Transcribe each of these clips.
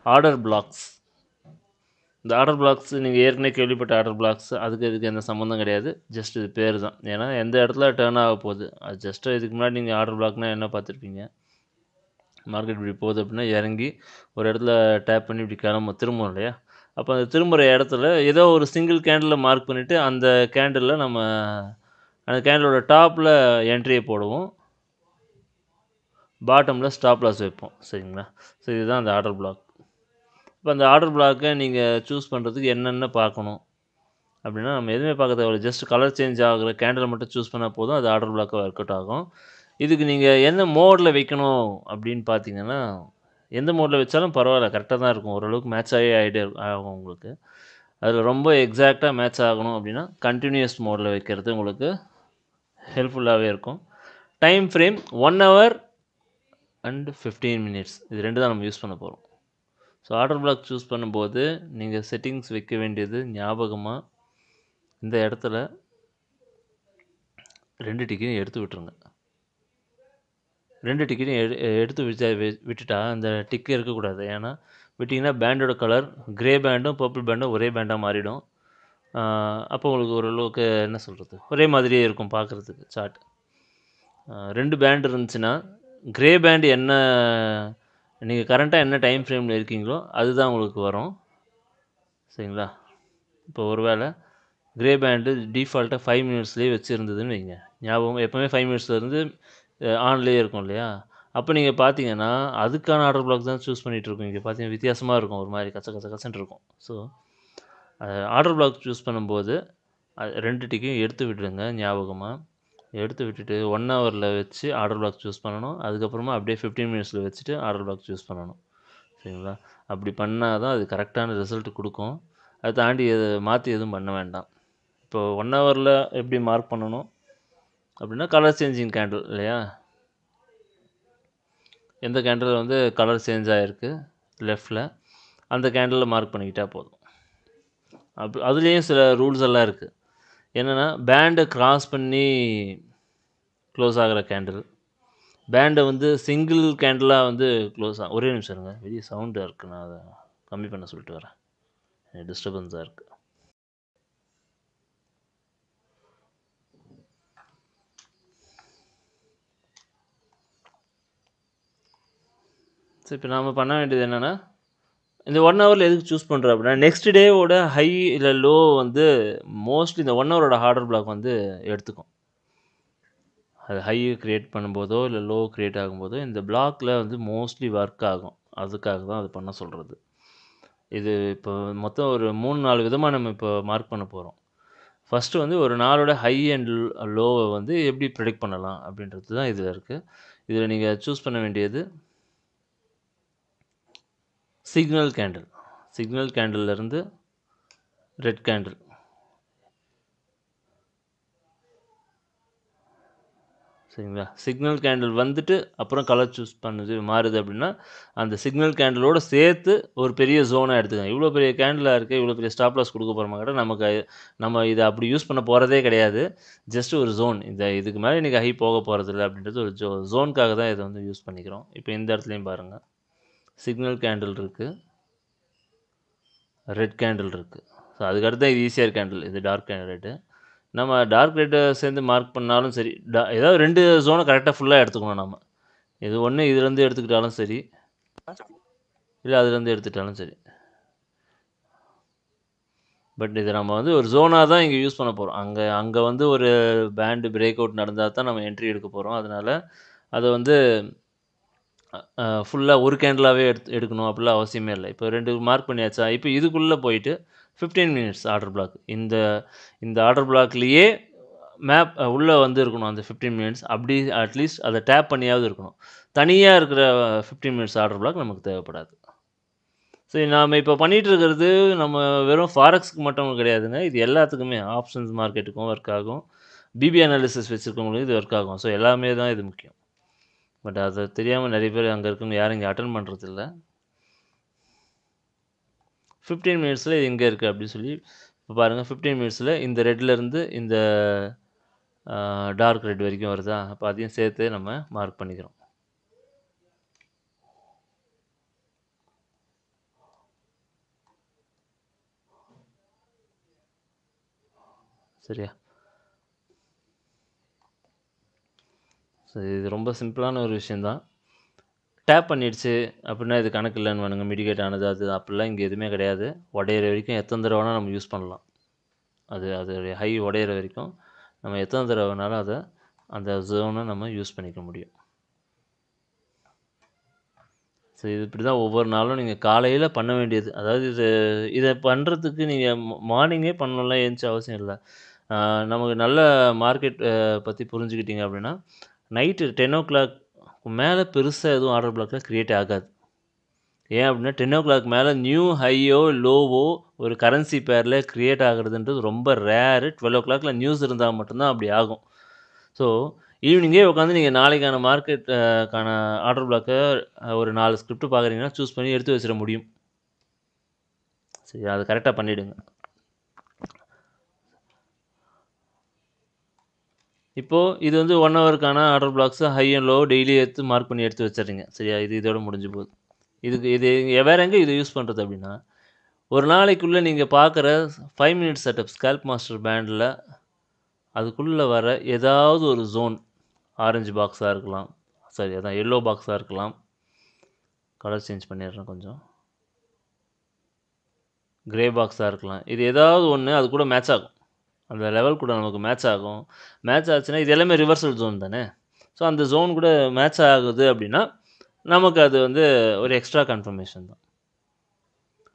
Order blocks. இந்த order blocks நீங்கள் ஏற்கனவே கேள்விப்பட்ட ஆர்டர் பிளாக்ஸ் அதுக்கு இதுக்கு எந்த சம்மந்தம் கிடையாது. ஜஸ்ட் இது பேர் தான். ஏன்னா எந்த இடத்துல டேர்ன் ஆக போகுது அது ஜஸ்ட்டு. இதுக்கு முன்னாடி நீங்கள் ஆர்டர் பிளாக்னால் என்ன பார்த்துருப்பீங்க? மார்க்கெட் இப்படி போகுது அப்படின்னா இறங்கி ஒரு இடத்துல டேப் பண்ணி இப்படி திரும்பும் இல்லையா? அப்போ அந்த திரும்புகிற இடத்துல ஏதோ ஒரு சிங்கிள் கேண்டிலில் மார்க் பண்ணிவிட்டு அந்த கேண்டிலில் நம்ம அந்த கேண்டிலோட டாப்பில் என்ட்ரியை போடுவோம், பாட்டமில் ஸ்டாப் லாஸ் வைப்போம். சரிங்களா? ஸோ இதுதான் அந்த ஆர்டர் பிளாக். இப்போ அந்த ஆர்டர் பிளாக்கை நீங்கள் சூஸ் பண்ணுறதுக்கு என்னென்ன பார்க்கணும் அப்படின்னா, நம்ம எதுவுமே பார்க்க தேவையில்ல. ஜஸ்ட் கலர் சேஞ்ச் ஆகுற கேண்டிலை மட்டும் சூஸ் பண்ணால் போதும், அது ஆர்டர் பிளாக்காக ஒர்க் அவுட் ஆகும். இதுக்கு நீங்கள் என்ன மோடில் வைக்கணும் அப்படின்னு பார்த்தீங்கன்னா, எந்த மோடில் வச்சாலும் பரவாயில்ல, கரெக்டாக தான் இருக்கும். ஓரளவுக்கு மேட்ச் ஆகும் உங்களுக்கு. அதில் ரொம்ப எக்ஸாக்டாக மேட்ச் ஆகணும் அப்படின்னா கண்டினியூஸ் மோடில் வைக்கிறது உங்களுக்கு ஹெல்ப்ஃபுல்லாகவே இருக்கும். Time frame 1 hour and 15 minutes, இது 2 தான் நம்ம யூஸ் பண்ண போகிறோம். ஸோ ஆர்டர் பிளாக் சூஸ் பண்ணும்போது நீங்கள் செட்டிங்ஸ் வைக்க வேண்டியது ஞாபகமாக இந்த இடத்துல 2 டிக்கையும் எடுத்து விட்டுருங்க. 2 டிக்கையும் எடுத்து விட்டுட்டா அந்த டிக்கு இருக்கக்கூடாது. ஏன்னா விட்டிங்கன்னா பேண்டோட கலர் கிரே பேண்டும் பர்பிள் பேண்டும் ஒரே பேண்டாக மாறிடும். அப்போ உங்களுக்கு ஓரளவுக்கு என்ன சொல்கிறது, ஒரே மாதிரியே இருக்கும் பார்க்குறதுக்கு சார்ட். 2 பேண்ட் இருந்துச்சுன்னா கிரே பேண்ட் என்ன நீங்கள் கரண்ட்டாக என்ன டைம் ஃப்ரேமில் இருக்கீங்களோ அதுதான் உங்களுக்கு வரும். சரிங்களா? இப்போ ஒரு வேளை கிரே பேண்டு டிஃபால்ட்டாக 5 minutesலேயே வச்சுருந்ததுன்னு வைங்க. ஞாபகம் எப்போவுமே 5 minutesலேருந்து ஆன்லேயே இருக்கும் இல்லையா? அப்போ நீங்கள் பார்த்தீங்கன்னா அதுக்கான ஆர்டர் பிளாக் தான் சூஸ் பண்ணிகிட்டு இருக்கோம். இங்கே பார்த்தீங்கன்னா வித்தியாசமாக இருக்கும், ஒரு மாதிரி கச்ச கச்ச கச்சன்ட்டு இருக்கும். ஸோ ஆர்டர் பிளாக் சூஸ் பண்ணும்போது 2 டிக்கையும் எடுத்து விட்டுடுங்க ஞாபகமாக. எடுத்து விட்டுட்டு 1 hourல வச்சு ஆர்டர் பிளாக் சூஸ் பண்ணணும். அதுக்கப்புறமா அப்படியே 15 minutesல வச்சுட்டு ஆர்டர் பிளாக் சூஸ் பண்ணணும். சரிங்களா? அப்படி பண்ணால் தான் அது கரெக்டான ரிசல்ட் கொடுக்கும். அதை தாண்டி மாற்றி எதுவும் பண்ண வேண்டாம். இப்போ 1 hourல எப்படி மார்க் பண்ணணும் அப்படின்னா, கலர் சேஞ்சிங் கேண்டில் இல்லையா? எந்த கேண்டில் வந்து கலர் சேஞ்ச் ஆகிருக்கு லெஃப்டில், அந்த கேண்டிலில் மார்க் பண்ணிக்கிட்டால் போதும். அதுலேயும் சில ரூல்ஸ் எல்லாம் இருக்குது. என்னென்னா பேண்டை கிராஸ் பண்ணி க்ளோஸ் ஆகிற கேண்டில், பேண்டை வந்து சிங்கிள் கேண்டிலாக வந்து க்ளோஸ் ஆகும். ஒரே நிமிஷம் இருங்க, வெளியே சவுண்டாக இருக்குது, நான் அதை கம்மி பண்ண சொல்லிட்டு வரேன், டிஸ்டர்பன்ஸாக இருக்குது. ஸோ இப்போ நாம் பண்ண வேண்டியது என்னென்னா, இந்த 1 hourல எதுக்கு சூஸ் பண்ணுறோம் அப்படின்னா, நெக்ஸ்ட் டேவோட ஹை இல்லை லோ வந்து மோஸ்ட்லி இந்த 1 hourோட ஆர்டர் பிளாக் வந்து எடுத்துக்கும். அது ஹை க்ரியேட் பண்ணும்போதோ இல்லை லோ க்ரியேட் ஆகும்போதோ இந்த பிளாக்கில் வந்து மோஸ்ட்லி ஒர்க் ஆகும். அதுக்காக தான் அது பண்ண சொல்கிறது. இது இப்போ மொத்தம் ஒரு 3-4 விதமாக நம்ம இப்போ மார்க் பண்ண போகிறோம். ஃபஸ்ட்டு வந்து ஒரு நாளோட ஹை அண்ட் லோவை வந்து எப்படி ப்ரெடிக்ட் பண்ணலாம் அப்படின்றது தான் இதில் இருக்குது. இதில் நீங்கள் சூஸ் பண்ண வேண்டியது சிக்னல் கேண்டில். சிக்னல் கேண்டில்லேருந்து ரெட் கேண்டில். சரிங்களா? சிக்னல் கேண்டில் வந்துட்டு அப்புறம் கலர் சூஸ் பண்ணுது மாறுது அப்படின்னா, அந்த சிக்னல் கேண்டிலோடு சேர்த்து ஒரு பெரிய ஜோனாக எடுத்துக்கோங்க. இவ்வளோ பெரிய கேண்டிலாக இருக்குது, இவ்வளோ பெரிய ஸ்டாப் லாஸ் கொடுக்க போகிறோமா கேட்டால் நம்ம இதை அப்படி யூஸ் பண்ண போகிறதே கிடையாது. ஜஸ்ட் ஒரு ஜோன். இதுக்கு மேலே இன்றைக்கி ஹை போக போகிறதில்ல அப்படின்றது ஒரு ஜோனுக்காக தான் இதை வந்து யூஸ் பண்ணிக்கிறோம். இப்போ இந்த இடத்துலையும் பாருங்கள், சிக்னல் கேண்டில் இருக்குது, ரெட் கேண்டில் இருக்குது. ஸோ அதுக்கடுத்து தான் இது ஈஸியர் கேண்டில், இது டார்க் ரெட்டு. நம்ம டார்க் ரெட்டை சேர்ந்து மார்க் பண்ணாலும் சரி, ஏதாவது 2 ஜோனை கரெக்டாக ஃபுல்லாக எடுத்துக்கணும் நம்ம. இது ஒன்று இதுலேருந்து எடுத்துக்கிட்டாலும் சரி, இல்லை அதுலேருந்து எடுத்துக்கிட்டாலும் சரி. பட் இதை நம்ம வந்து ஒரு ஜோனாக தான் இங்கே யூஸ் பண்ண போகிறோம். அங்கே வந்து ஒரு பேண்டு பிரேக் அவுட் நடந்தால் தான் நம்ம என்ட்ரி எடுக்க போகிறோம். அதனால் அதை வந்து ஃபுல்லாக ஒரு கேண்டிலாகவே எடுக்கணும் அப்படிலாம் அவசியமே இல்லை. இப்போ 2 மார்க் பண்ணியாச்சா, இப்போ இதுக்குள்ளே போயிட்டு 15 minutes ஆர்டர் பிளாக், இந்த ஆர்டர் பிளாக்லேயே மேப் உள்ளே வந்து இருக்கணும் அந்த 15 minutes. அப்படி அட்லீஸ்ட் அதை டேப் பண்ணியாவது இருக்கணும். தனியாக இருக்கிற 15 minutes ஆர்டர் பிளாக் நமக்கு தேவைப்படாது. சரி, நாம் இப்போ பண்ணிகிட்டு இருக்கிறது நம்ம வெறும் ஃபாரெக்ஸ்க்கு மட்டும் கிடையாதுங்க. இது எல்லாத்துக்குமே ஆப்ஷன்ஸ் மார்க்கெட்டுக்கும் ஒர்க் ஆகும், பிபி அனாலிசிஸ் வச்சுருக்கவங்களுக்கு இது ஒர்க் ஆகும். ஸோ எல்லாமே தான் இது முக்கியம். பட் அது தெரியாமல் நிறைய பேர் அங்கே இருக்கவங்க யாரும் இங்கே அட்டன் பண்ணுறதில்ல. 15 minutesல இது எங்கே இருக்குது அப்படின்னு சொல்லி இப்போ பாருங்கள். 15 minutesல இந்த ரெட்லேருந்து இந்த டார்க் ரெட் வரைக்கும் வருதா? அப்போ அதையும் சேர்த்து நம்ம மார்க் பண்ணிக்கிறோம். சரியா? சரி, இது ரொம்ப சிம்பிளான ஒரு விஷயந்தான். டேப் பண்ணிடுச்சு அப்படின்னா இது கணக்கு இல்லைன்னு வேணுங்க, மிடிகேட் ஆனது அது அப்படிலாம் இங்கே எதுவுமே கிடையாது. உடையிற வரைக்கும் எத்தனை தடவை வேணால் நம்ம யூஸ் பண்ணலாம். அது ஹை உடையிற வரைக்கும் நம்ம எத்தனை தடவை வேணாலும் அதை அந்த ஜோனை நம்ம யூஸ் பண்ணிக்க முடியும். ஸோ இது இப்படி தான் ஒவ்வொரு நாளும் நீங்கள் காலையில் பண்ண வேண்டியது. அதாவது இதை பண்ணுறதுக்கு நீங்கள் மார்னிங்கே பண்ணணும்லாம் ஏந்திச்ச அவசியம் இல்லை. நமக்கு நல்ல மார்க்கெட் பற்றி புரிஞ்சுக்கிட்டீங்க அப்படின்னா நைட்டு 10 o'clock மேலே பெருசாக எதுவும் ஆர்டர் பிளாக்ல க்ரியேட் ஆகாது. ஏன் அப்படின்னா 10 o'clock மேலே நியூ ஹையோ லோவோ ஒரு கரன்சி பேரில் க்ரியேட் ஆகுறதுன்றது ரொம்ப ரேரு. 12 o'clockல நியூஸ் இருந்தால் மட்டும்தான் அப்படி ஆகும். ஸோ ஈவினிங்கே உட்காந்து நீங்கள் நாளைக்கான மார்க்கெட்டுக்கான ஆர்டர் பிளாக்கை ஒரு 4 ஸ்கிரிப்ட் பார்க்குறீங்கன்னா சூஸ் பண்ணி எடுத்து வச்சிட முடியும். சரி, அதை கரெக்டாக பண்ணிவிடுங்க. இப்போது இது வந்து 1 ஹவருக்கான order blocks high and low daily எடுத்து மார்க் பண்ணி எடுத்து வச்சிடுறீங்க. சரியா? இதோட முடிஞ்சு போகுது. இது வேறு எங்கே இது யூஸ் பண்ணுறது அப்படின்னா, ஒரு நாளைக்குள்ளே நீங்கள் பார்க்குற 5 minute செட்டப் ஸ்கேல்ப் மாஸ்டர் பேண்டில் அதுக்குள்ளே வர ஏதாவது ஒரு ஜோன், ஆரஞ்சு பாக்ஸாக இருக்கலாம், சரி அதான் எல்லோ பாக்ஸாக இருக்கலாம், கலர் சேஞ்ச் பண்ணிடுறேன் கொஞ்சம், கிரே பாக்ஸாக இருக்கலாம், இது ஏதாவது ஒன்று அது கூட மேட்ச் ஆகும், அந்த லெவல் கூட நமக்கு மேட்ச் ஆகும். மேட்ச் ஆச்சுன்னா இது எல்லாமே ரிவர்சல் ஜோன் தானே. ஸோ அந்த ஜோன் கூட மேட்ச் ஆகுது அப்படின்னா நமக்கு அது வந்து ஒரு எக்ஸ்ட்ரா கன்ஃபர்மேஷன் தான்.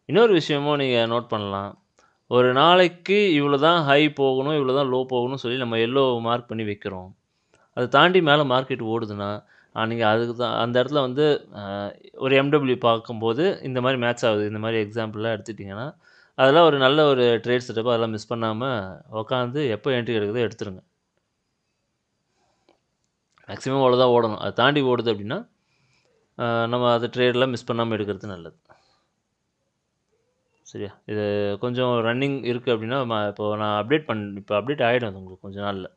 இன்னொரு விஷயமும் நீங்கள் நோட் பண்ணலாம். ஒரு நாளைக்கு இவ்வளோ தான் ஹை போகணும், இவ்வளோ தான் லோ போகணும்னு சொல்லி நம்ம எல்லோ மார்க் பண்ணி வைக்கிறோம். அதை தாண்டி மேலே மார்க்கெட் ஓடுதுன்னா நீங்கள் அதுக்கு தான் அந்த இடத்துல வந்து ஒரு எம்டபிள்யூ பார்க்கும்போது இந்த மாதிரி மேட்ச் ஆகுது, இந்த மாதிரி எக்ஸாம்பிளாக எடுத்துட்டிங்கன்னா அதெல்லாம் ஒரு நல்ல ஒரு ட்ரேட் செட்டப். அதெல்லாம் மிஸ் பண்ணாமல் உட்காந்து எப்போ என்ட்ரி எடுக்குதோ எடுத்துருங்க. மேக்ஸிமம் அவ்வளோதான் ஓடணும். அதை தாண்டி ஓடுது அப்படின்னா நம்ம அது ட்ரேடெலாம் மிஸ் பண்ணாமல் எடுக்கிறது நல்லது. சரியா? இது கொஞ்சம் ரன்னிங் இருக்குது அப்படின்னா இப்போது நான் இப்போ அப்டேட் ஆகிடும் அது உங்களுக்கு கொஞ்சம் நாளில்.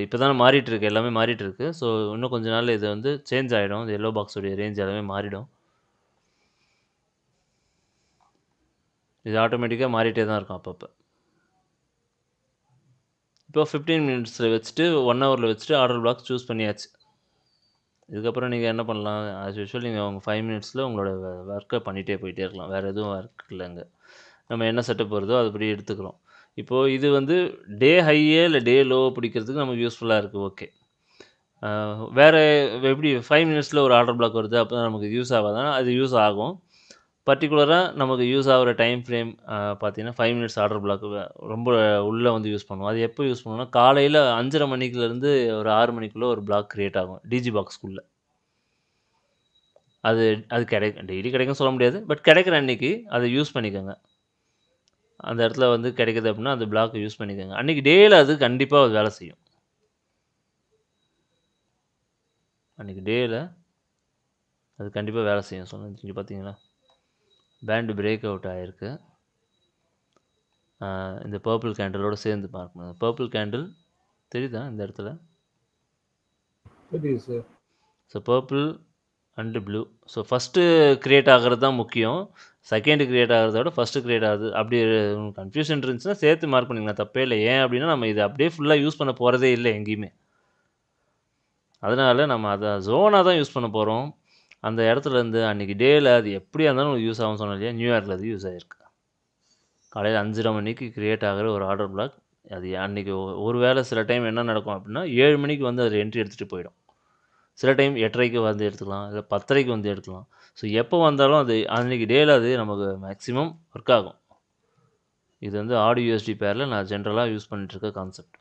இப்போ தானே மாறிட்டுருக்கு, எல்லாமே மாறிட்டுருக்கு. ஸோ இன்னும் கொஞ்சம் நாளில் இது வந்து சேஞ்ச் ஆகிடும். இந்த எல்லோ பாக்ஸுடைய ரேஞ்ச் எல்லாமே மாறிடும். இது ஆட்டோமேட்டிக்காக மாறிட்டே தான் இருக்கும் அப்பப்போ. இப்போ 15 minutesல வச்சுட்டு 1 ஹவரில் வச்சுட்டு ஆர்டர் பிளாக் சூஸ் பண்ணியாச்சு. இதுக்கப்புறம் நீங்கள் என்ன பண்ணலாம், ஆஸ் யூஷுவல் நீங்கள் உங்கள் 5 minutesல உங்களோட ஒர்க்கை பண்ணிகிட்டே போயிட்டே இருக்கலாம். வேறு எதுவும் ஒர்க் இல்லைங்க. நம்ம என்ன செட்டப் வருதோ அதுபடி எடுத்துக்கிறோம். இப்போது இது வந்து டே ஹையே இல்லை டே லோ பிடிக்கிறதுக்கு நமக்கு யூஸ்ஃபுல்லாக இருக்குது. ஓகே, வேறு எப்படி 5 minutesல ஒரு ஆர்டர் பிளாக் வருது அப்போ தான் நமக்கு யூஸ் ஆகாதான்? அது யூஸ் ஆகும். பர்டிகுலராக நமக்கு யூஸ் ஆகிற டைம் ஃப்ரேம் பார்த்தீங்கன்னா 5 minutes ஆர்டர் பிளாக் ரொம்ப உள்ளே வந்து யூஸ் பண்ணுவோம். அது எப்போ யூஸ் பண்ணுவோம்னா காலையில் 5:30 மணிக்குலேருந்து ஒரு 6 மணிக்குள்ளே ஒரு பிளாக் க்ரியேட் ஆகும் டிஜி பாக்ஸ்குள்ளே. அது அது கிடைக்கும், டெய்லி கிடைக்கும் சொல்ல முடியாது, பட் கிடைக்கிற அன்றைக்கி அதை யூஸ் பண்ணிக்கோங்க. அந்த இடத்துல வந்து கிடைக்குது அப்படின்னா அந்த பிளாக்கை யூஸ் பண்ணிக்கோங்க. அன்றைக்கி டேயில் அது கண்டிப்பாக அது வேலை செய்யும். அன்றைக்கி டேயில் அது கண்டிப்பாக வேலை செய்யும். சொன்னீங்க பார்த்தீங்களா, பேண்டு பிரேக் அவுட் ஆகிருக்கு. இந்த பர்பிள் கேண்டிலோடு சேர்ந்து பார்க்கணும். பர்பிள் கேண்டில் தெரியுதா இந்த இடத்துல? தெரியுது sir. So purple and blue. So first create ஆகிறது தான் முக்கியம். செகண்டு க்ரியேட் ஆகிறத விட ஃபஸ்ட்டு க்ரியேட் ஆகுது. அப்படி கன்ஃபியூஷன் இருந்துச்சுன்னா சேர்த்து மார்க் பண்ணிக்கலாம், தப்பே இல்லை. ஏன் அப்படின்னா நம்ம இதை அப்படியே ஃபுல்லாக யூஸ் பண்ண போகிறதே இல்லை எங்கேயுமே. அதனால் நம்ம அதை ஜோனாக தான் யூஸ் பண்ண போகிறோம். அந்த இடத்துலேருந்து அன்றைக்கி டேயில் அது எப்படியா இருந்தாலும் யூஸ் ஆகும். சொன்னோம் இல்லையா, நியூ இயரில் அது யூஸ் ஆகிருக்கு. காலையில் 5:30 மணிக்கு க்ரியேட் ஆகிற ஒரு ஆர்டர் பிளாக். அது அன்றைக்கி ஒரு வேளை சில டைம் என்ன நடக்கும் அப்படின்னா 7 மணிக்கு வந்து அது என்ட்ரி எடுத்துகிட்டு போயிடும். சில டைம் 8:30க்கு வந்து எடுத்துக்கலாம், இல்லை 10:30க்கு வந்து எடுக்கலாம். ஸோ எப்போ வந்தாலும் அது அன்றைக்கி டேயில் அது நமக்கு மேக்ஸிமம் ஒர்க் ஆகும். இது வந்து ஆடி யூஎஸ்டி பேரில் நான் ஜென்ரலாக யூஸ் பண்ணிட்டுருக்க கான்செப்ட்.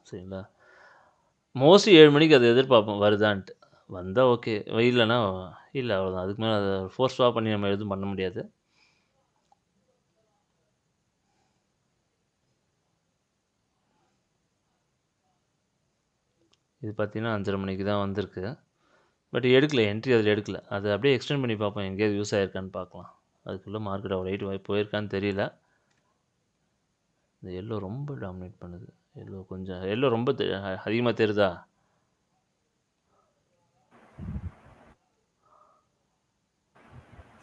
சரிங்களா? மோஸ்ட்லி 7 மணிக்கு அதை எதிர்பார்ப்போம் வருதான்ட்டு. வந்தால் ஓகே, இல்லைன்னா இல்லை, அவ்வளோதான். அதுக்கு மேலே அதை ஃபோர்ஸ்ஃபாக பண்ணி நம்ம எதுவும் பண்ண முடியாது. இது பார்த்தீங்கன்னா 5:30 மணிக்கு தான் வந்திருக்கு. பட் எடுக்கல, என்ட்ரி அதில் எடுக்கல. அதை அப்படியே எக்ஸ்டெண்ட் பண்ணி பார்ப்போம், எங்கேயாவது யூஸ் ஆகிருக்கான்னு பார்க்கலாம். அதுக்குள்ளே மார்க்கெட் அவ்வளோ ரைட் போயிருக்கான்னு தெரியல. இந்த எல்லோ ரொம்ப டாமினேட் பண்ணுது. எல்லோ ரொம்ப அதிகமாக தெரியுதா?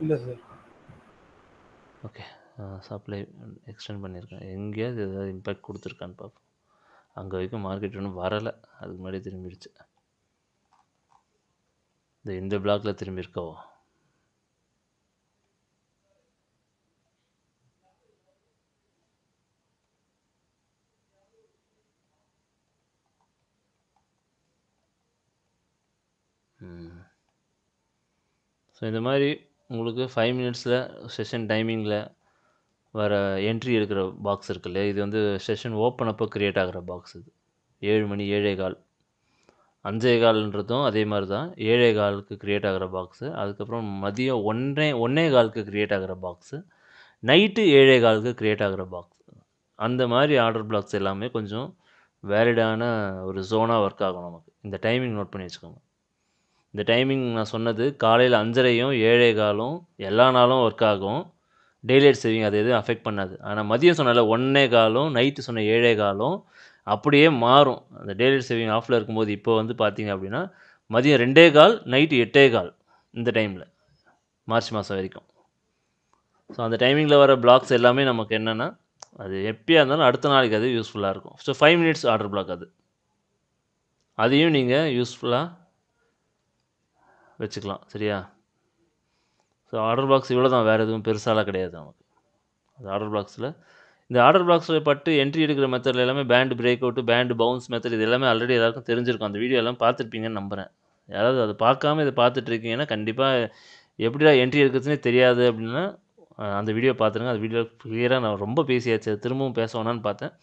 இல்லை சார். ஓகே, சப்ளை எக்ஸ்டெண்ட் பண்ணியிருக்கேன். எங்கேயாவது ஏதாவது இம்பேக்ட் கொடுத்துருக்கான்னு பார்ப்போம். அங்கே வரைக்கும் மார்க்கெட் ஒன்றும் வரலை, அதுக்கு முன்னாடியே திரும்பிடுச்சு. இந்த பிளாக்ல திரும்பி இருக்கவோ. ஸோ இந்த மாதிரி உங்களுக்கு 5 மினிட்ஸில் செஷன் டைமிங்கில் வர என்ட்ரி எடுக்கிற பாக்ஸ் இருக்குல்ல, இது வந்து செஷன் ஓப்பன் அப்போ க்ரியேட் ஆகிற பாக்ஸ். இது 7 மணி 7:15 5:15ன்றதும் அதே மாதிரி தான். 7:15க்கு க்ரியேட் ஆகிற பாக்ஸு, அதுக்கப்புறம் மதியம் 1:15க்கு க்ரியேட் ஆகிற பாக்ஸு, நைட்டு 7:15க்கு க்ரியேட் ஆகிற பாக்ஸ். அந்த மாதிரி ஆர்டர் பிளாக்ஸ் எல்லாமே கொஞ்சம் வேலிடான ஒரு ஜோனாக ஒர்க் ஆகும் நமக்கு. இந்த டைமிங் நோட் பண்ணி வச்சுக்கோங்க. இந்த டைமிங் நான் சொன்னது காலையில் 5:30யும் 7:15ம் எல்லா நாளும் ஒர்க் ஆகும். டெய்லைட் சேவிங் அது எதுவும் அஃபெக்ட் பண்ணாது. ஆனால் மதியம் சொன்னால 1:15ம் நைட்டு சொன்ன 7:15ம் அப்படியே மாறும். அந்த டெய்லைட் சேவிங் ஆஃபில் இருக்கும்போது இப்போ வந்து பார்த்தீங்க அப்படின்னா மதியம் 2:15 நைட்டு 8:15 இந்த டைமில் மார்ச் மாதம் வரைக்கும். ஸோ அந்த டைமிங்கில் வர பிளாக்ஸ் எல்லாமே நமக்கு என்னென்னா அது எப்படியா இருந்தாலும் அடுத்த நாளைக்கு அது யூஸ்ஃபுல்லாக இருக்கும். ஸோ 5 மினிட்ஸ் ஆர்டர் பிளாக் அது, அதையும் நீங்கள் யூஸ்ஃபுல்லாக வச்சுக்கலாம். சரியா? ஸோ ஆர்டர் பாக்ஸ் இவ்வளோ தான், வேறு எதுவும் பெருசாலாம் கிடையாது நமக்கு. அது ஆர்டர் பாக்ஸில் இந்த ஆர்டர் பாக்ஸில் பட்டு என்ட்ரி எடுக்கிற மெத்தடில் எல்லாமே band break out, band bounce method, இது எல்லாமே ஆல்ரெடி எல்லாருக்கும் தெரிஞ்சிருக்கும். அந்த வீடியோ எல்லாம் பார்த்துருப்பீங்கன்னு நம்புகிறேன். யாராவது அதை பார்க்காம இதை பார்த்துட்ருக்கீங்கன்னா கண்டிப்பாக எப்படிடா என்ட்ரி எடுக்கிறதுனே தெரியாது அப்படின்னா அந்த வீடியோ பார்த்துருங்க. அந்த வீடியோ கிளியராக நான் ரொம்ப பேசியாச்சு, திரும்பவும் பேச வேணான்னு பார்த்தேன்.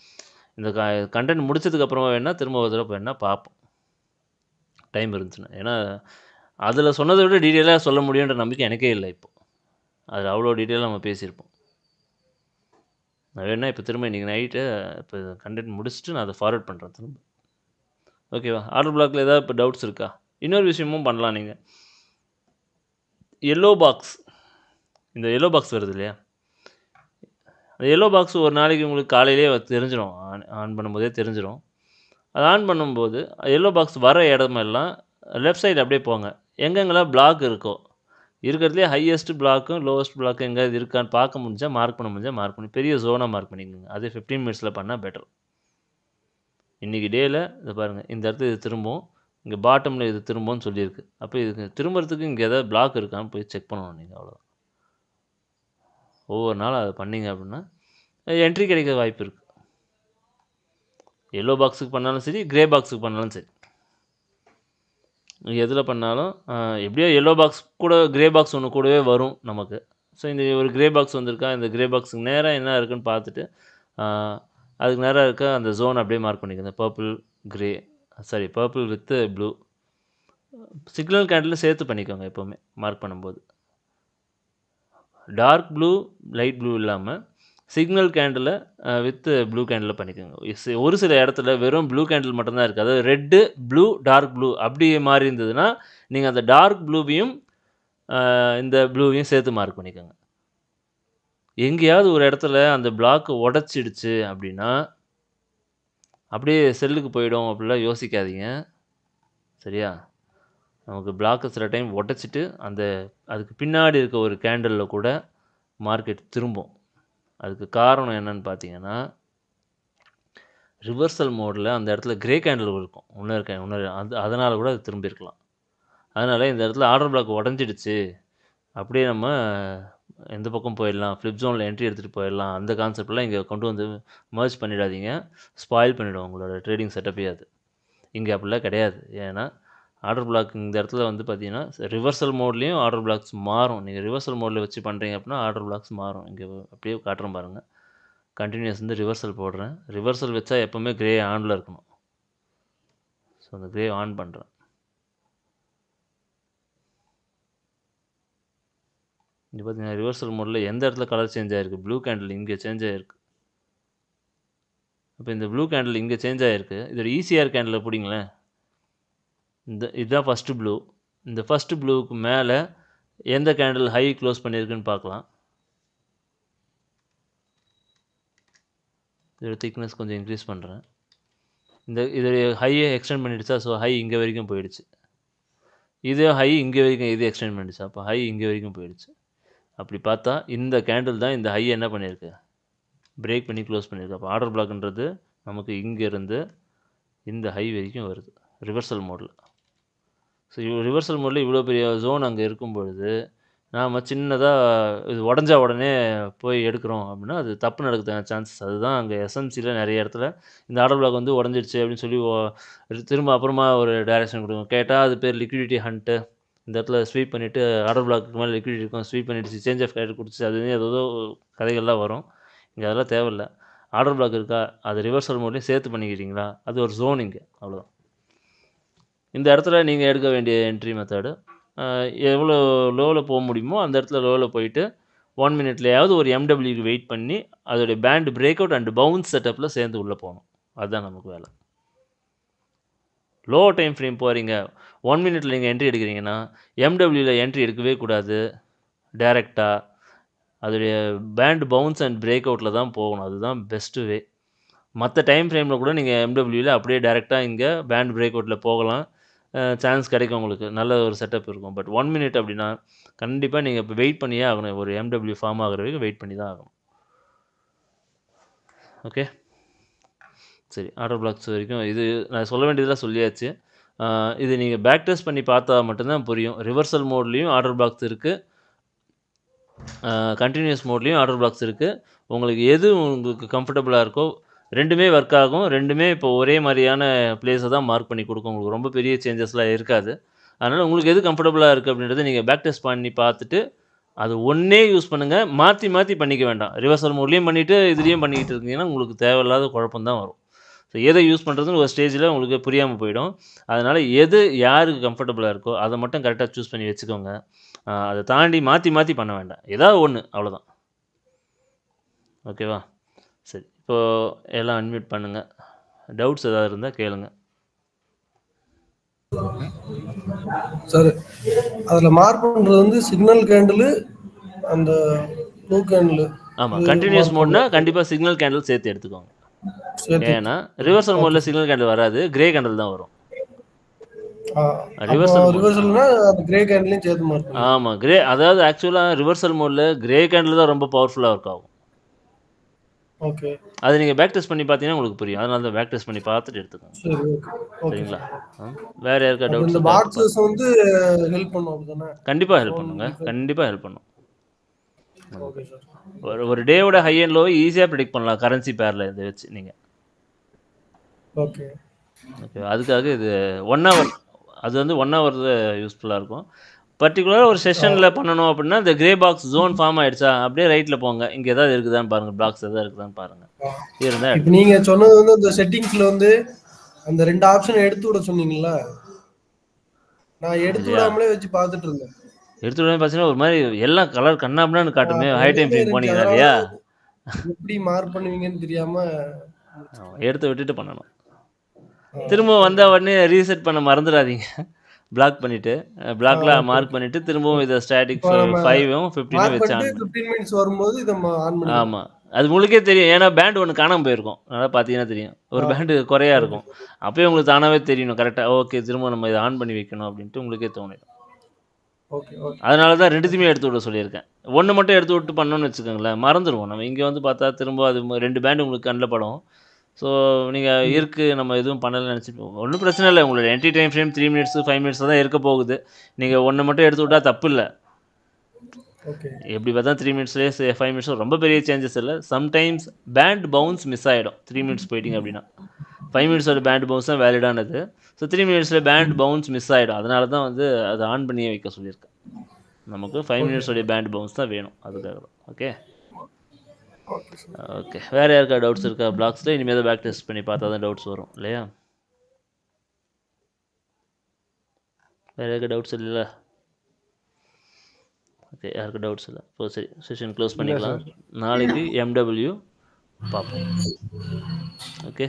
இந்த கண்டென்ட் முடிச்சதுக்கப்புறமா வேணால் திரும்ப ஒரு தடவை வேணால் பார்ப்போம், டைம் இருந்துச்சுன்னா. ஏன்னா அதில் சொன்னதை விட டீட்டெயிலாக சொல்ல முடியுன்ற நம்பிக்கை எனக்கே இல்லை. இப்போது அதில் அவ்வளோ டீட்டெயிலாக நம்ம பேசியிருப்போம். நான் வேணால் இப்போ திரும்ப இன்றைக்கி நைட்டு இப்போ கண்டென்ட் முடிச்சுட்டு நான் அதை ஃபார்வர்ட் பண்ணுறேன் திரும்ப. ஓகேவா? ஆர்டர் பிளாக்கில் ஏதாவது இப்போ டவுட்ஸ் இருக்கா? இன்னொரு விஷயமும் பண்ணலாம். நீங்கள் எல்லோ பாக்ஸ், இந்த எல்லோ பாக்ஸ் வருது இல்லையா, அந்த எல்லோ பாக்ஸ் ஒரு நாளைக்கு உங்களுக்கு காலையிலே தெரிஞ்சிடும், ஆன் பண்ணும்போதே தெரிஞ்சிடும். அது ஆன் பண்ணும்போது எல்லோ பாக்ஸ் வர இடமெல்லாம் லெஃப்ட் சைடு அப்படியே போங்க. எங்கெங்கெல்லாம் பிளாக் இருக்கோ, இருக்கிறதுலே ஹையஸ்ட் பிளாக்கும் லோவஸ்ட் பிளாக்கும் எங்கேயாவது இருக்கான்னு பார்க்க முடிஞ்சால் மார்க் பண்ண முடிஞ்சால் மார்க் பண்ணி பெரிய ஜோனாக மார்க் பண்ணிக்கோங்க. அது 15 மினிட்ஸில் பண்ணால் பெட்டர். இன்றைக்கி டேயில் இதை பாருங்கள், இந்த இடத்துல இது திரும்பவும், இங்கே பாட்டமில் இது திரும்பவும் சொல்லியிருக்கு. அப்போ இதுக்கு திரும்புறதுக்கு இங்கே ஏதாவது பிளாக் இருக்கான்னு போய் செக் பண்ணணும் நீங்கள். அவ்வளோதான். ஒவ்வொரு நாளும் அதை பண்ணிங்க அப்படின்னா என்ட்ரி கிடைக்க வாய்ப்பு இருக்குது. எல்லோ பாக்ஸுக்கு பண்ணாலும் சரி, க்ரே பாக்ஸுக்கு பண்ணாலும் சரி, எதில் பண்ணாலும் எப்படியோ எல்லோ பாக்ஸ் கூட க்ரே பாக்ஸ் ஒன்று கூடவே வரும் நமக்கு. ஸோ இந்த ஒரு க்ரே பாக்ஸ் வந்திருக்கா, இந்த க்ரே பாக்ஸுக்கு நேராக என்ன இருக்குன்னு பார்த்துட்டு அதுக்கு நேராக இருக்க அந்த ஜோன் அப்படியே மார்க் பண்ணிக்கோங்க. Purple grey, sorry purple with blue, signal candle சேர்த்து பண்ணிக்கோங்க எப்போவுமே மார்க் பண்ணும்போது. டார்க் ப்ளூ லைட் ப்ளூ இல்லாமல் signal candle with blue candle பண்ணிக்கோங்க. ஒரு சில இடத்துல வெறும் ப்ளூ கேண்டில் மட்டும்தான் இருக்குது. அதாவது ரெட்டு ப்ளூ டார்க் ப்ளூ அப்படி மாறி இருந்ததுன்னா நீங்கள் அந்த டார்க் ப்ளூவையும் இந்த ப்ளூவையும் சேர்த்து மார்க் பண்ணிக்கோங்க. எங்கேயாவது ஒரு இடத்துல அந்த பிளாக் உடச்சிடுச்சு அப்படின்னா அப்படியே செல்லுக்கு போயிடும் அப்படிலாம் யோசிக்காதீங்க. சரியா? நமக்கு பிளாக்கு சில டைம் உடச்சிட்டு அதுக்கு பின்னாடி இருக்க ஒரு கேண்டலில் கூட மார்க்கெட் திரும்பும். அதுக்கு காரணம் என்னன்னு பார்த்தீங்கன்னா, ரிவர்சல் மோடில் அந்த இடத்துல க்ரே கேண்டில் இருக்கும், அதனால் கூட அது திரும்பியிருக்கலாம். அதனால் இந்த இடத்துல ஆர்டர் பிளாக் உடஞ்சிடுச்சு, அப்படியே நம்ம எந்த பக்கம் போயிடலாம், ஃப்ளிப் ஜோனில் என்ட்ரி எடுத்துகிட்டு போயிடலாம், அந்த கான்செப்ட்லாம் இங்கே கொண்டு வந்து மர்ஜ் பண்ணிடாதீங்க. ஸ்பாயில் பண்ணிவிடும் உங்களோட ட்ரேடிங் செட்டப்பே. அது இங்கே அப்படிலாம் கிடையாது. ஏன்னா ஆர்டர் பிளாக் இந்த இடத்துல வந்து பார்த்தீங்கன்னா ரிவர்சல் மோட்லேயும் ஆர்டர் பிளாக்ஸ் மாறும். நீங்கள் ரிவர்சல் மோடில் வச்சு பண்ணுறீங்க அப்படின்னா ஆர்டர் பிளாக்ஸ் மாறும். இங்கே அப்படியே காட்டுறேன் பாருங்கள். கண்டினியூஸ் வந்து ரிவர்சல் போடுறேன். ரிவர்சல் வச்சா எப்போவுமே க்ரே ஆனில் இருக்கணும். ஸோ அந்த க்ரே ஆன் பண்ணுறேன். இங்கே பார்த்தீங்கன்னா ரிவர்சல் மோடில் எந்த இடத்துல கலர் சேஞ்ச் ஆகிருக்கு, ப்ளூ கேண்டில் இங்கே சேஞ்ச் ஆகிருக்கு. அப்போ இந்த ப்ளூ கேண்டில் இங்கே சேஞ்ச் ஆகிருக்கு. இதோட ஈசிஆர் கேண்டில் பிடிங்களேன். இதுதான் ஃபஸ்ட்டு ப்ளூ. இந்த ஃபஸ்ட்டு ப்ளூவுக்கு மேலே எந்த கேண்டில் ஹை க்ளோஸ் பண்ணியிருக்குன்னு பார்க்கலாம். இதோட திக்னஸ் கொஞ்சம் இன்க்ரீஸ் பண்ணுறேன். இதோடைய ஹையை எக்ஸ்டெண்ட் பண்ணிடுச்சா, ஸோ ஹை இங்கே வரைக்கும் போயிடுச்சு. இதே ஹை இங்கே வரைக்கும் இது எக்ஸ்டெண்ட் பண்ணிடுச்சு, அப்போ ஹை இங்கே வரைக்கும் போயிடுச்சு. அப்படி பார்த்தா இந்த கேண்டில் தான் இந்த ஹை என்ன பண்ணியிருக்கு, பிரேக் பண்ணி க்ளோஸ் பண்ணியிருக்கு. அப்போ ஆர்டர் பிளாக்ன்றது நமக்கு இங்கேருந்து இந்த ஹை வரைக்கும் வருது ரிவர்சல் மோடில். ஸோ ரிவர்சல் மோடில் இவ்வளோ பெரிய ஜோன் அங்கே இருக்கும் பொழுது நாம் சின்னதாக இது உடஞ்சா உடனே போய் எடுக்கிறோம் அப்படின்னா அது தப்பு நடக்கிறதுக்கான சான்சஸ். அதுதான் அங்கே எஸ்எம்சியில் நிறைய இடத்துல இந்த ஆர்டர் பிளாக் வந்து உடஞ்சிடுச்சு அப்படின்னு சொல்லி திரும்ப அப்புறமா ஒரு டைரக்ஷன் கொடுக்கும். கேட்டால் அது பேர் லிக்விடிட்டி ஹண்ட்டு. இந்த இடத்துல ஸ்வீப் பண்ணிவிட்டு ஆர்டர் பிளாக்கு மேலே லிக்விடிட்டி இருக்கும், ஸ்வீப் பண்ணிவிட்டு சேஞ்ச் ஆஃப் கேரக்டர் கொடுத்து அது ஏதோ கதைகள்லாம் வரும். இங்கே அதெல்லாம் தேவையில்லை. ஆர்டர் பிளாக் இருக்கா, அது ரிவர்சல் மோட்லேயும் சேர்த்து பண்ணிக்கிறீங்களா, அது ஒரு ஜோன் இங்கே, அவ்வளோதான். இந்த இடத்துல நீங்கள் எடுக்க வேண்டிய என்ட்ரி மெத்தடு எவ்வளோ லோவில் போக முடியுமோ அந்த இடத்துல லோவில் போயிட்டு 1 மினிட்லையாவது ஒரு எம்டபிள்யூக்கு வெயிட் பண்ணி அதோடைய band break out and bounce செட்டப்பில் சேர்ந்து உள்ளே போகணும். அதுதான் நமக்கு வேலை. லோ டைம் ஃப்ரேம் போகிறீங்க, 1 மினிட்ல நீங்கள் என்ட்ரி எடுக்கிறீங்கன்னா எம்டபிள்யூவில் என்ட்ரி எடுக்கவே கூடாது. டைரெக்டாக அதோடைய பேண்ட் பவுன்ஸ் அண்ட் பிரேக் அவுட்டில் தான் போகணும். அதுதான் பெஸ்ட்டு வே. மற்ற டைம் ஃப்ரேமில் கூட நீங்கள் எம்டபிள்யூவில் அப்படியே டேரெக்டாக இங்கே பேண்ட் பிரேக் அவுட்டில் போகலாம், சான்ஸ் கிடைக்கும், உங்களுக்கு நல்ல ஒரு செட்டப் இருக்கும். பட் 1 மினிட் அப்படின்னா கண்டிப்பாக நீங்கள் இப்போ வெயிட் பண்ணியே ஆகணும். ஒரு எம்டபிள்யூ ஃபார்ம் ஆகிற வரைக்கும் வெயிட் பண்ணி தான் ஆகணும். ஓகே, சரி. ஆர்டர் பிளாக்ஸ் வரைக்கும் இது நான் சொல்ல வேண்டியதெல்லாம் சொல்லியாச்சு. இது நீங்கள் பேக் டெஸ்ட் பண்ணி பார்த்தா மட்டும்தான் புரியும். ரிவர்சல் மோட்லேயும் ஆர்டர் பிளாக்ஸ் இருக்குது, கண்டினியூஸ் மோட்லேயும் ஆர்டர் பிளாக்ஸ் இருக்குது. உங்களுக்கு எது உங்களுக்கு கம்ஃபர்டபுளாக இருக்கோ ரெண்டுமே ஒர்க் ஆகும். ரெண்டுமே இப்போ ஒரே மாதிரியான பிளேஸை தான் மார்க் பண்ணி கொடுக்கும். உங்களுக்கு ரொம்ப பெரிய சேஞ்சஸ்லாம் இருக்காது. அதனால் உங்களுக்கு எது கம்ஃபர்டபுளாக இருக்குது அப்படின்றத நீங்கள் பேக் டெஸ்ட் பண்ணி பார்த்துட்டு அது ஒன்றே யூஸ் பண்ணுங்கள். மாற்றி மாற்றி பண்ணிக்க வேண்டாம். ரிவர்சல் மோட்லேயும் பண்ணிவிட்டு இதுலேயும் பண்ணிக்கிட்டு இருக்கீங்கன்னா உங்களுக்கு தேவையில்லாத குழப்பம் தான் வரும். ஸோ எதை யூஸ் பண்ணுறதுன்னு ஒரு ஸ்டேஜில் உங்களுக்கு புரியாமல் போயிடும். அதனால் எது யாருக்கு கம்ஃபர்டபுளாக இருக்கோ அதை மட்டும் கரெக்டாக சூஸ் பண்ணி வச்சுக்கோங்க. அதை தாண்டி மாற்றி மாற்றி பண்ண வேண்டாம். ஏதாவது ஒன்று, அவ்வளோதான். ஓகேவா? சரி, இப்போது எல்லாம் அன்மியூட் பண்ணுங்கள். டவுட்ஸ் ஏதாவது இருந்தால் கேளுங்க. சார், அதில் மார்க் பண்ணுறது வந்து சிக்னல் கேண்டில் அந்த ப்ளூ கேண்டில். ஆமாம், கண்டினியூஸ் மோட்னா கண்டிப்பாக சிக்னல் கேண்டில் சேர்த்து எடுத்துக்கோங்க. ஏன்னா ரிவர்சல் மோடில் சிக்னல் கேண்டில் வராது, கிரே கேண்டில் தான் வரும். ஆமாம், கிரே. அதாவது ஆக்சுவலாக ரிவர்சல் மோடில் கிரே கேண்டில் தான் ரொம்ப பவர்ஃபுல்லாக ஒர்க் ஆகும். ஓகே, அது நீங்கள் பேக் டெஸ்ட் பண்ணி பார்த்தீங்கன்னா உங்களுக்கு புரியும். அதனால தான் பேக் டெஸ்ட் பண்ணி பார்த்துட்டு எடுத்துக்கோங்க. சரிங்களா? வேறு யாருக்கா டவுட்ஸ்? இந்த பாக்ஸஸ் வந்து ஹெல்ப் பண்ணும் அப்படிதானே? கண்டிப்பாக ஹெல்ப் பண்ணுங்க, கண்டிப்பாக ஹெல்ப் பண்ணும். ஒரு டேவோட ஹை அண்ட் லோ ஈஸியாக ப்ரெடிக்ட் பண்ணலாம் கரன்சி பேரில் இதை வச்சு நீங்கள். ஓகே ஓகே, அதுக்காக இது 1 ஹவர், அது வந்து 1 ஹவர் யூஸ்ஃபுல்லாக இருக்கும். பர்டிகுலராக ஒரு செஷனில் பண்ணணும் அப்படின்னா இந்த கிரே பாக்ஸ் ஜோன் ஃபார்ம் ஆகிடுச்சா அப்படியே ரைட்டில் போங்க, இங்கே ஏதாவது இருக்குதான்னு பாருங்கள், பிளாக்ஸ் எதாவது இருக்குதான்னு பாருங்கள். இருந்தால் இப்போ நீங்கள் சொன்னது வந்து இந்த செட்டிங்ஸில் வந்து அந்த 2 ஆப்ஷன் எடுத்து விட சொன்னீங்களா? நான் எடுத்து விடாமலே வச்சு பார்த்துட்டு இருந்தேன். எடுத்து விடாமல் பார்த்தீங்கன்னா ஒரு மாதிரி எல்லாம் கலர் கண்ணாப்னான்னு காட்டுமே. ஹை டைம் ஃப்ரேம் போனீங்களா இல்லையா? எப்படி மார்க் பண்ணுவீங்கன்னு தெரியாமல் எடுத்து விட்டுட்டு பண்ணணும். திரும்ப வந்த உடனே ரீசெட் பண்ண மறந்துடாதீங்க. பிளாக் பண்ணிவிட்டு பிளாக்லாம் மார்க் பண்ணிவிட்டு திரும்பவும் இதை ஸ்டாட்டிக் 5ம் 15ம் வச்சு ஆன் 15 மினிட்ஸ் வரும்போது இதை ஆன் பண்ணி. ஆமாம், அது உங்களுக்கே தெரியும். ஏன்னா பேண்ட் ஒன்று காணாமல் போயிருக்கும், நல்லா பார்த்தீங்கன்னா தெரியும். ஒரு பேண்டு குறையா இருக்கும். அப்போயே உங்களுக்கு தானாகவே தெரியணும் கரெக்டாக. ஓகே, திரும்ப நம்ம இதை ஆன் பண்ணி வைக்கணும் அப்படின்ட்டு உங்களுக்கே தோணிடும். அதனால தான் 2த்தையுமே எடுத்து விட சொல்லியிருக்கேன். ஒன்று மட்டும் எடுத்து விட்டு பண்ணோன்னு வச்சுக்கோங்களேன், மறந்துடுவோம். நம்ம இங்கே வந்து பார்த்தா திரும்ப அது 2 பேண்டு உங்களுக்கு கண்ணில் படும். ஸோ நீங்கள் இருக்குது நம்ம எதுவும் பண்ணலைன்னு நினச்சிட்டு ஒன்றும் பிரச்சனை இல்லை. உங்களோட entry time frame 3 minutes 5 minutes தான் இருக்க போகுது. நீங்கள் ஒன்று மட்டும் எடுத்து விட்டால் தப்பு இல்லை. எப்படி பார்த்தா 3 மினிட்ஸ்லேயே 5 மினிட்ஸ் ரொம்ப பெரிய சேஞ்சஸ் இல்லை. சம்டைம்ஸ் பேண்ட் பவுன்ஸ் மிஸ் ஆகிடும். 3 மினிட்ஸ் போயிட்டீங்க அப்படின்னா 5 மினிட்ஸோட பேண்ட் பவுன்ஸ் தான் வேலிடானது. ஸோ 3 மினிட்ஸில் பேண்ட் பவுன்ஸ் மிஸ் ஆகிடும். அதனால தான் வந்து அதை ஆன் பண்ணியே வைக்க சொல்லியிருக்கேன். நமக்கு 5 மினிட்ஸோடைய பேண்ட் பவுன்ஸ் தான் வேணும், அதுக்காக தான். ஓகே ஓகே, வேறு யாருக்கா டவுட்ஸ் இருக்கா பிளாக்ஸில்? இனிமேல் தான் பேக் டெஸ்ட் பண்ணி பார்த்தா தான் டவுட்ஸ் வரும் இல்லையா? வேறு யாருக்கா டவுட்ஸ் இல்லைல்ல? ஓகே, யாருக்கு டவுட்ஸ் இல்லை. இப்போ சரி, செஷன் க்ளோஸ் பண்ணிக்கலாம். நாளைக்கு எம்டபிள்யூ பார்ப்போம். Okay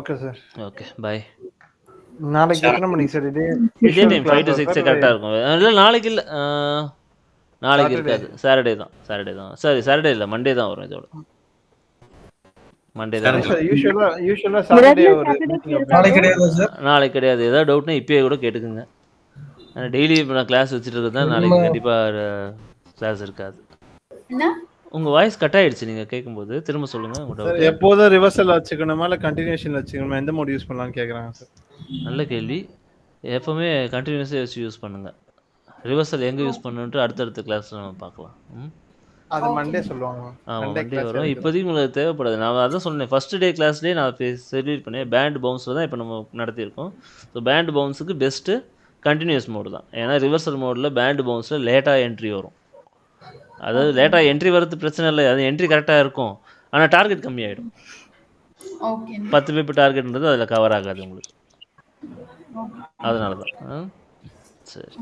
okay sir. ஓகே, பாய். நாளைக்கு எத்தனை மணிக்கு சார்? இதே டைம் 5 to 6 கரெக்டாக இருக்கும். இல்லை நாளைக்கு இல்லை, நாளைக்கு இருக்காது. சாட்டர்டே தான். சரி, சாட்டர்டே இல்லை, மண்டே தான் வரும். இதோட மண்டே தான். யூஷுவலா சாட்டர்டே ஒரு நாளைக்கு கிடையாது. ஏதாவது டவுட்னா இப்பயே கூட கேட்டுக்குங்க. டெய்லி இப்போ நான் கிளாஸ் வச்சுட்டு இருக்கேன். நாளைக்கு கண்டிப்பாக கிளாஸ் இருக்காது. என்ன உங்கள் வாய்ஸ் கட் ஆகிடுச்சு நீங்கள் கேட்கும்போது. திரும்ப சொல்லுங்கள் உங்கள் சார் டவுட்டு. எப்போதும் ரிவர்சல் வச்சுக்கணுமா இல்லை கண்டினியூஷன் வச்சுக்கணுமா, எந்த மோட் யூஸ் பண்ணலாம்னு கேட்குறாங்க சார். நல்ல கேள்வி. எப்போவுமே கண்டினியூஸாக வச்சு யூஸ் பண்ணுங்கள். ரிவர்சல் எங்கே யூஸ் பண்ணணுன்ட்டு அடுத்தடுத்த கிளாஸில் நம்ம பார்க்கலாம். அது மண்டே சொல்லுவாங்க. ஆமாம், மண்டே வரும். இப்போதைக்கு உங்களுக்கு தேவைப்படாது. நான் அதான் சொன்னேன், ஃபஸ்ட்டு டே கிளாஸ்லேயே நான் செலிட் பண்ணேன். பேண்ட் பவுன்ஸில் தான் இப்போ நம்ம நடத்தியிருக்கோம். ஸோ பேண்ட் பவுன்ஸுக்கு பெஸ்ட்டு கண்டினியூஸ் மோடு தான். ஏன்னா ரிவர்சல் மோடில் பேண்ட் பவுன்ஸில் லேட்டாக என்ட்ரி வரும். அதாவது லேட்டாக என்ட்ரி வரது பிரச்சனை இல்லை, அது என்ட்ரி கரெக்டாக இருக்கும். ஆனால் டார்கெட் கம்மியாகிடும். ஓகே 10 பிப் டார்கெட்ன்றது அதில் கவர் ஆகாது உங்களுக்கு. அதனால தான். சரி.